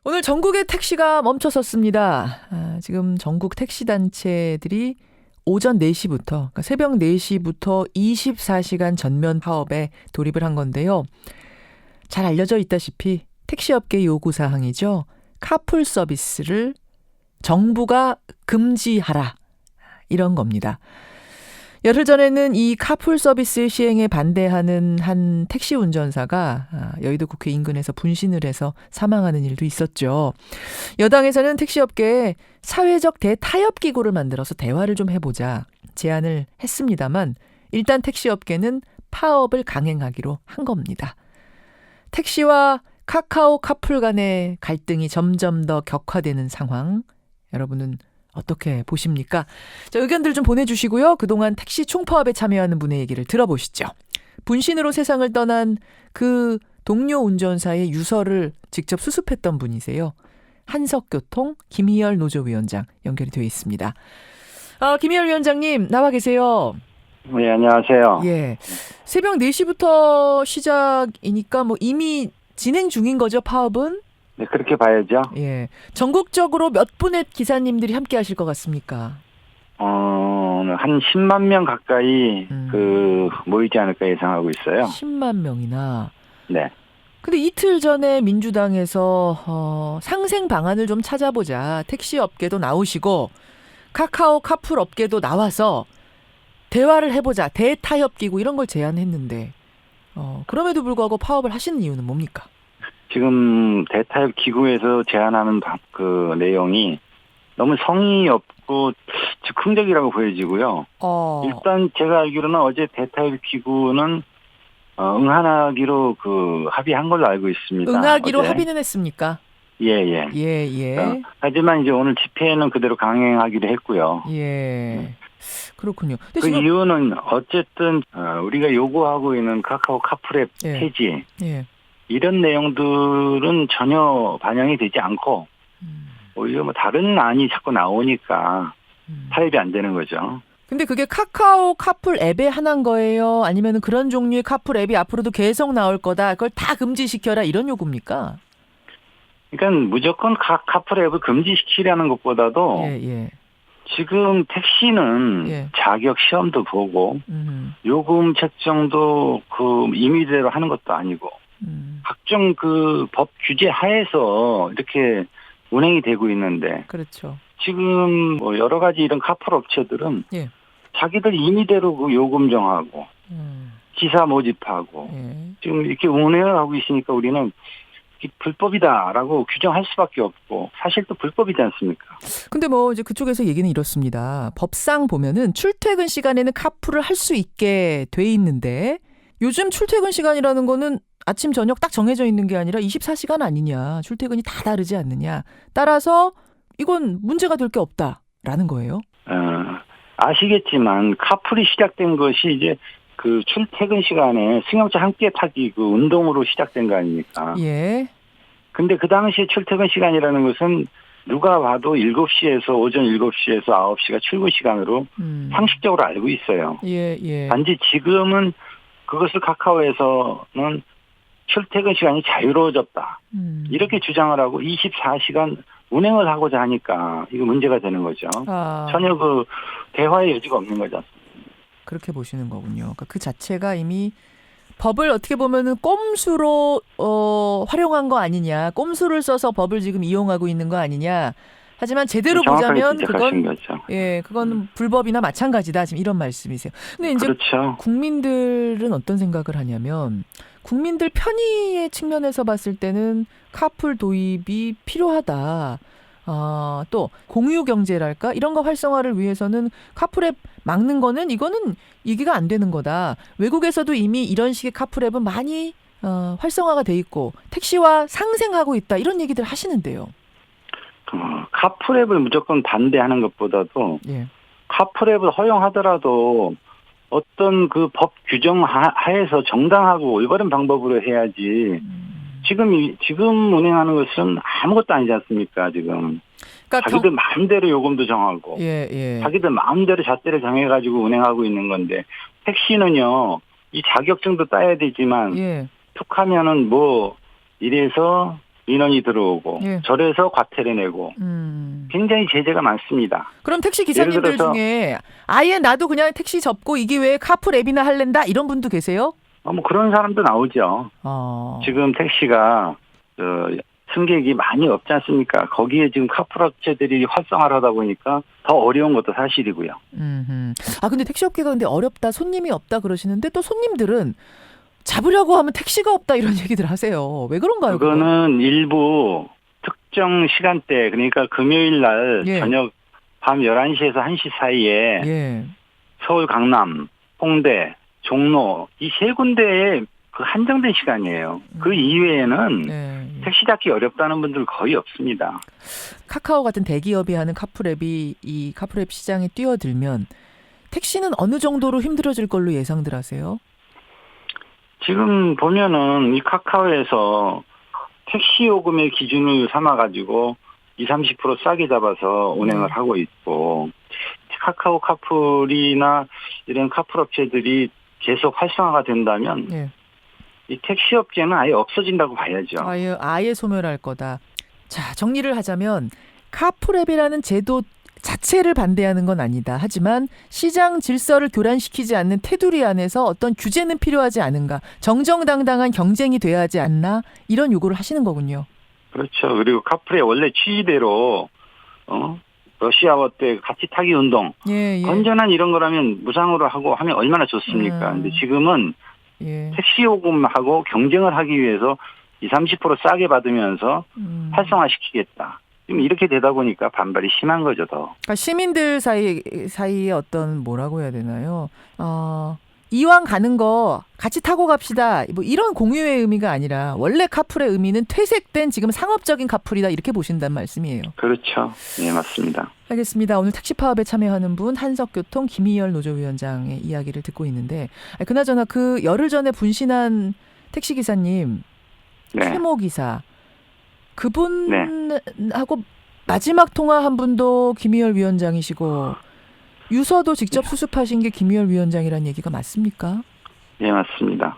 오늘 전국의 택시가 멈춰섰습니다. 지금 전국 택시 단체들이 오전 4시부터, 그러니까 새벽 4시부터 24시간 전면 파업에 돌입을 한 건데요. 잘 알려져 있다시피 택시업계 요구사항이죠. 카풀 서비스를 정부가 금지하라. 이런 겁니다. 열흘 전에는 이 카풀 서비스 시행에 반대하는 한 택시 운전사가 여의도 국회 인근에서 분신을 해서 사망하는 일도 있었죠. 여당에서는 택시업계에 사회적 대타협 기구를 만들어서 대화를 좀 해보자 제안을 했습니다만 일단 택시업계는 파업을 강행하기로 한 겁니다. 택시와 카카오 카풀 간의 갈등이 점점 더 격화되는 상황, 여러분은 어떻게 보십니까? 자, 의견들 좀 보내주시고요. 그동안 택시 총파업에 참여하는 분의 얘기를 들어보시죠. 분신으로 세상을 떠난 그 동료 운전사의 유서를 직접 수습했던 분이세요. 한석교통 김희열 노조위원장 연결이 되어 있습니다. 김희열 위원장님 나와 계세요. 네, 안녕하세요. 예, 새벽 4시부터 시작이니까 뭐 이미 진행 중인 거죠, 파업은? 네, 그렇게 봐야죠. 예, 전국적으로 몇 분의 기사님들이 함께 하실 것 같습니까? 한 10만 명 가까이 모이지 않을까 예상하고 있어요. 10만 명이나. 네. 근데 이틀 전에 민주당에서 상생 방안을 좀 찾아보자. 택시 업계도 나오시고 카카오 카풀 업계도 나와서 대화를 해보자. 대타협 기구 이런 걸 제안했는데 그럼에도 불구하고 파업을 하시는 이유는 뭡니까? 지금 대타협 기구에서 제안하는 그 내용이 너무 성의 없고 즉흥적이라고 보여지고요. 일단 제가 알기로는 어제 대타협 기구는 응하기로 합의한 걸로 알고 있습니다. 응하기로 어제. 합의는 했습니까? 예. 하지만 이제 오늘 집회는 그대로 강행하기로 했고요. 예. 그렇군요. 그 지금 이유는 어쨌든 우리가 요구하고 있는 카카오 카풀의 폐지 이런 내용들은 전혀 반영이 되지 않고 오히려 뭐 다른 안이 자꾸 나오니까 타협이 안 되는 거죠. 근데 그게 카카오 카풀 앱에 한한 거예요? 아니면 그런 종류의 카풀 앱이 앞으로도 계속 나올 거다. 그걸 다 금지시켜라 이런 요구입니까? 그러니까 무조건 카풀 앱을 금지시키려는 것보다도 지금 택시는 자격 시험도 보고 요금 책정도 임의대로 하는 것도 아니고 각종 법 규제 하에서 이렇게 운행이 되고 있는데 그렇죠. 지금 뭐 여러 가지 이런 카풀 업체들은 자기들 임의대로 요금 정하고 기사 모집하고 지금 이렇게 운행을 하고 있으니까 우리는 불법이다라고 규정할 수밖에 없고 사실 또 불법이지 않습니까? 근데 뭐 이제 그쪽에서 얘기는 이렇습니다. 법상 보면은 출퇴근 시간에는 카풀을 할 수 있게 돼 있는데 요즘 출퇴근 시간이라는 거는 아침 저녁 딱 정해져 있는 게 아니라 24시간 아니냐. 출퇴근이 다 다르지 않느냐. 따라서 이건 문제가 될 게 없다라는 거예요. 아시겠지만 카풀이 시작된 것이 이제 출퇴근 시간에 승용차 함께 타기 운동으로 시작된 거 아닙니까? 예. 근데 그 당시에 출퇴근 시간이라는 것은 누가 봐도 7시에서 오전 7시에서 9시가 출근 시간으로 상식적으로 알고 있어요. 예. 단지 지금은 그것을 카카오에서는 출퇴근 시간이 자유로워졌다. 이렇게 주장을 하고 24시간 운행을 하고자 하니까 이거 문제가 되는 거죠. 전혀 대화의 여지가 없는 거죠. 그렇게 보시는 거군요. 그러니까 그 자체가 이미 법을 어떻게 보면은 꼼수로 활용한 거 아니냐. 꼼수를 써서 법을 지금 이용하고 있는 거 아니냐. 하지만 제대로 보자면 그건 불법이나 마찬가지다. 지금 이런 말씀이세요. 근데 이제 그렇죠. 국민들은 어떤 생각을 하냐면 국민들 편의의 측면에서 봤을 때는 카풀 도입이 필요하다. 또 공유 경제랄까 이런 거 활성화를 위해서는 카풀앱 막는 거는 이거는 얘기가 안 되는 거다. 외국에서도 이미 이런 식의 카풀앱은 많이 활성화가 돼 있고 택시와 상생하고 있다. 이런 얘기들 하시는데요. 카풀앱을 무조건 반대하는 것보다도 카풀앱을 허용하더라도 어떤 법 규정 하에서 정당하고 올바른 방법으로 해야지. 지금 운행하는 것은 아무것도 아니지 않습니까, 지금. 그러니까 자기들 마음대로 요금도 정하고, 자기들 마음대로 잣대를 정해가지고 운행하고 있는 건데, 택시는요, 이 자격증도 따야 되지만, 툭 하면은 이래서 민원이 들어오고 예. 절에서 과태료 내고 굉장히 제재가 많습니다. 그럼 택시 기사님들 중에 아예 나도 그냥 택시 접고 이 기회에 카풀 앱이나 할랜다 이런 분도 계세요? 뭐 그런 사람도 나오죠. 지금 택시가 승객이 많이 없지 않습니까? 거기에 지금 카풀 업체들이 활성화를 하다 보니까 더 어려운 것도 사실이고요. 근데 택시업계가 근데 어렵다, 손님이 없다 그러시는데 또 손님들은 잡으려고 하면 택시가 없다 이런 얘기들 하세요. 왜 그런가요? 그거는 일부 특정 시간대, 그러니까 금요일 날 예. 저녁 밤 11시에서 1시 사이에 예. 서울 강남, 홍대, 종로 이 세 군데에 그 한정된 시간이에요. 그 이외에는 택시 잡기 어렵다는 분들 거의 없습니다. 카카오 같은 대기업이 하는 카풀앱이 이 카풀앱 시장에 뛰어들면 택시는 어느 정도로 힘들어질 걸로 예상들 하세요? 지금 보면은 이 카카오에서 택시 요금의 기준을 삼아가지고 20-30% 싸게 잡아서 운행을 하고 있고, 카카오 카풀이나 이런 카풀 업체들이 계속 활성화가 된다면 이 택시 업계는 아예 없어진다고 봐야죠. 아예 소멸할 거다. 자, 정리를 하자면 카풀앱이라는 제도 자체를 반대하는 건 아니다. 하지만 시장 질서를 교란시키지 않는 테두리 안에서 어떤 규제는 필요하지 않은가. 정정당당한 경쟁이 돼야 하지 않나. 이런 요구를 하시는 거군요. 그렇죠. 그리고 카풀의 원래 취지대로 러시아워 때 같이 타기 운동. 건전한 이런 거라면 무상으로 하고 하면 얼마나 좋습니까. 근데 지금은 택시 요금하고 경쟁을 하기 위해서 20-30% 싸게 받으면서 활성화시키겠다. 지금 이렇게 되다 보니까 반발이 심한 거죠, 더. 그러니까 시민들 사이에 어떤 뭐라고 해야 되나요? 이왕 가는 거 같이 타고 갑시다. 뭐 이런 공유의 의미가 아니라 원래 카풀의 의미는 퇴색된 지금 상업적인 카풀이다 이렇게 보신다는 말씀이에요. 그렇죠. 네, 맞습니다. 알겠습니다. 오늘 택시 파업에 참여하는 분 한석교통 김희열 노조위원장의 이야기를 듣고 있는데 그나저나 그 열흘 전에 분신한 택시기사님 최모 기사 그분하고 마지막 통화한 분도 김희열 위원장이시고 유서도 직접 수습하신 게 김희열 위원장이라는 얘기가 맞습니까? 네, 맞습니다.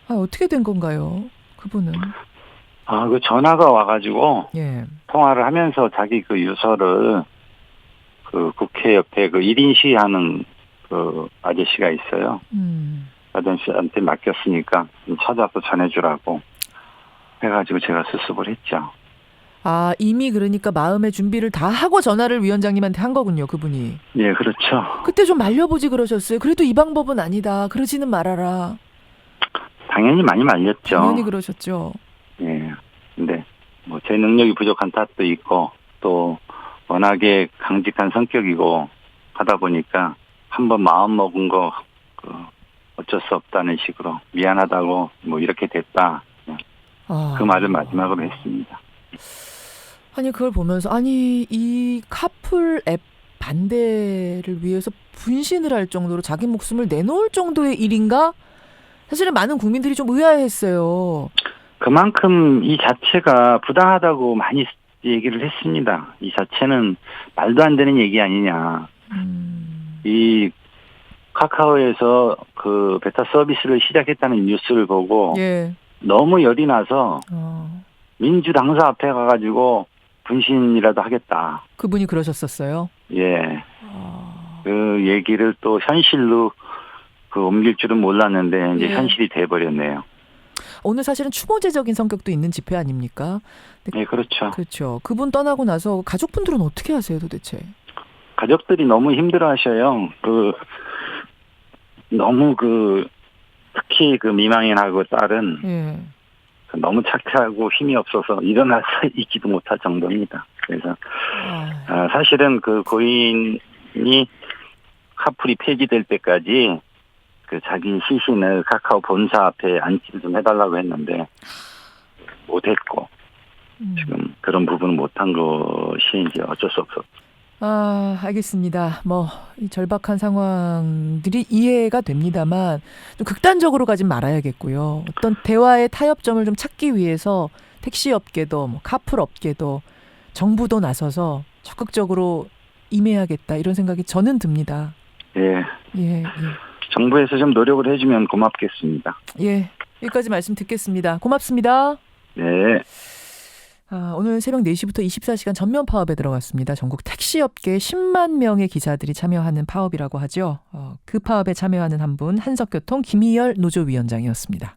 어떻게 된 건가요? 그분은? 그 전화가 와가지고 통화를 하면서 자기 그 유서를 그 국회 옆에 그 1인 시위하는 그 아저씨가 있어요. 아저씨한테 맡겼으니까 좀 찾아서 전해주라고 해가지고 제가 수습을 했죠. 이미 그러니까 마음의 준비를 다 하고 전화를 위원장님한테 한 거군요, 그분이. 예, 그렇죠. 그때 좀 말려보지 그러셨어요. 그래도 이 방법은 아니다. 그러지는 말아라. 당연히 많이 말렸죠. 당연히 그러셨죠. 예. 근데 뭐 제 능력이 부족한 탓도 있고 또 워낙에 강직한 성격이고 하다 보니까 한번 마음 먹은 거 어쩔 수 없다는 식으로 미안하다고 뭐 이렇게 됐다. 그 말을 마지막으로 했습니다. 아니 그걸 보면서 이 카풀 앱 반대를 위해서 분신을 할 정도로 자기 목숨을 내놓을 정도의 일인가? 사실은 많은 국민들이 좀 의아했어요. 그만큼 이 자체가 부당하다고 많이 얘기를 했습니다. 이 자체는 말도 안 되는 얘기 아니냐. 이 카카오에서 그 베타 서비스를 시작했다는 뉴스를 보고 너무 열이 나서 민주당사 앞에 가가지고 분신이라도 하겠다. 그분이 그러셨었어요? 예. 그 얘기를 또 현실로 옮길 줄은 몰랐는데 이제 현실이 돼버렸네요. 오늘 사실은 추모제적인 성격도 있는 집회 아닙니까? 네, 그렇죠. 그렇죠. 그분 떠나고 나서 가족분들은 어떻게 하세요, 도대체? 가족들이 너무 힘들어하셔요. 너무 특히 미망인하고 딸은 너무 착하고 힘이 없어서 일어나서 있지도 못할 정도입니다. 그래서 사실은 그 고인이 카풀이 폐지될 때까지 자기 시신을 카카오 본사 앞에 안치를 좀 해달라고 했는데 못했고 지금 그런 부분은 못한 것이 이제 어쩔 수 없었죠. 알겠습니다. 이 절박한 상황들이 이해가 됩니다만 좀 극단적으로 가진 말아야겠고요. 어떤 대화의 타협점을 좀 찾기 위해서 택시업계도 카풀업계도 정부도 나서서 적극적으로 임해야겠다 이런 생각이 저는 듭니다. 예. 정부에서 좀 노력을 해주면 고맙겠습니다. 예. 여기까지 말씀 듣겠습니다. 고맙습니다. 네. 오늘 새벽 4시부터 24시간 전면 파업에 들어갔습니다. 전국 택시업계 10만 명의 기사들이 참여하는 파업이라고 하죠. 그 파업에 참여하는 한 분, 한석교통 김희열 노조위원장이었습니다.